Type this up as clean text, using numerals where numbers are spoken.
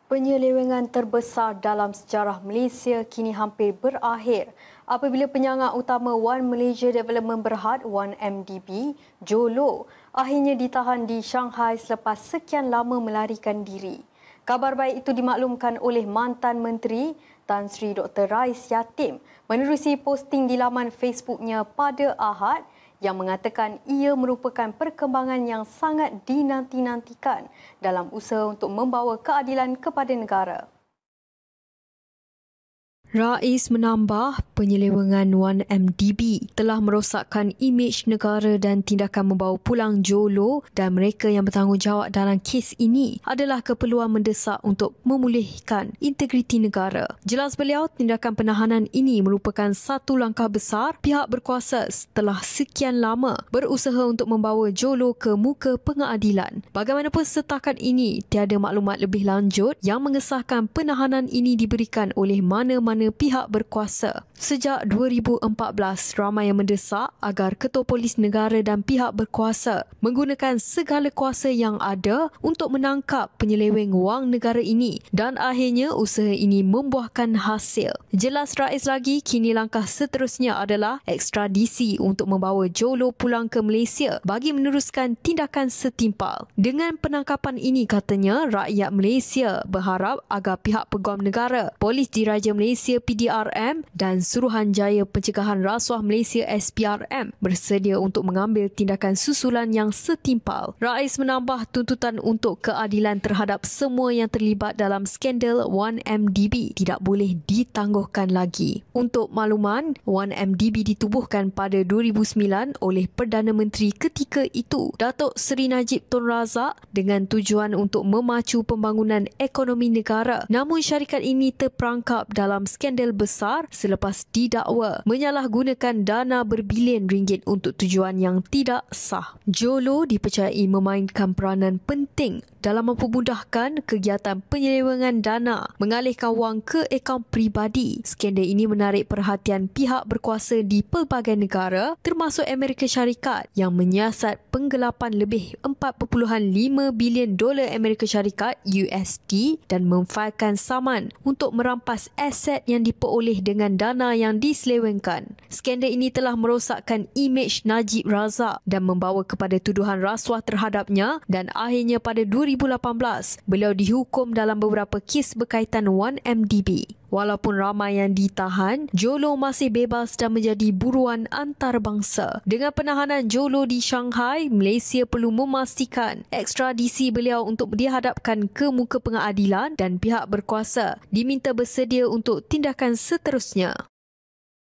Penyelewengan terbesar dalam sejarah Malaysia kini hampir berakhir apabila penyangga utama One Malaysia Development Berhad (1MDB), Jolo, akhirnya ditahan di Shanghai selepas sekian lama melarikan diri. Kabar baik itu dimaklumkan oleh mantan Menteri Tan Sri Dr. Rais Yatim menerusi posting di laman Facebooknya pada Ahad yang mengatakan ia merupakan perkembangan yang sangat dinanti-nantikan dalam usaha untuk membawa keadilan kepada negara. Rais menambah penyelewengan 1MDB telah merosakkan imej negara dan tindakan membawa pulang Jolo dan mereka yang bertanggungjawab dalam kes ini adalah keperluan mendesak untuk memulihkan integriti negara. Jelas beliau, tindakan penahanan ini merupakan satu langkah besar pihak berkuasa setelah sekian lama berusaha untuk membawa Jolo ke muka pengadilan. Bagaimanapun setakat ini, tiada maklumat lebih lanjut yang mengesahkan penahanan ini diberikan oleh mana-mana pihak berkuasa. Sejak 2014, ramai yang mendesak agar Ketua Polis Negara dan pihak berkuasa menggunakan segala kuasa yang ada untuk menangkap penyeleweng wang negara ini dan akhirnya usaha ini membuahkan hasil. Jelas Rais lagi, kini langkah seterusnya adalah ekstradisi untuk membawa Jolo pulang ke Malaysia bagi meneruskan tindakan setimpal. Dengan penangkapan ini, katanya, rakyat Malaysia berharap agar pihak Peguam Negara, Polis Diraja Malaysia PDRM dan Suruhanjaya Pencegahan Rasuah Malaysia SPRM bersedia untuk mengambil tindakan susulan yang setimpal. Rais menambah tuntutan untuk keadilan terhadap semua yang terlibat dalam skandal 1MDB tidak boleh ditangguhkan lagi. Untuk makluman, 1MDB ditubuhkan pada 2009 oleh Perdana Menteri ketika itu, Datuk Seri Najib Tun Razak, dengan tujuan untuk memacu pembangunan ekonomi negara. Namun syarikat ini terperangkap dalam skandal besar selepas didakwa menyalahgunakan dana berbilion ringgit untuk tujuan yang tidak sah. Jolo dipercayai memainkan peranan penting dalam mempermudahkan kegiatan penyelewengan dana mengalihkan wang ke akaun peribadi. Skandal ini menarik perhatian pihak berkuasa di pelbagai negara termasuk Amerika Syarikat yang menyiasat penggelapan lebih 4.5 bilion dolar Amerika Syarikat USD dan memfailkan saman untuk merampas aset yang diperoleh dengan dana yang diselewengkan. Skandal ini telah merosakkan imej Najib Razak dan membawa kepada tuduhan rasuah terhadapnya dan akhirnya pada 2018 beliau dihukum dalam beberapa kes berkaitan 1MDB. Walaupun ramai yang ditahan, Jolo masih bebas dan menjadi buruan antarabangsa. Dengan penahanan Jolo di Shanghai, Malaysia perlu memastikan ekstradisi beliau untuk dihadapkan ke muka pengadilan dan pihak berkuasa diminta bersedia untuk tindakan seterusnya.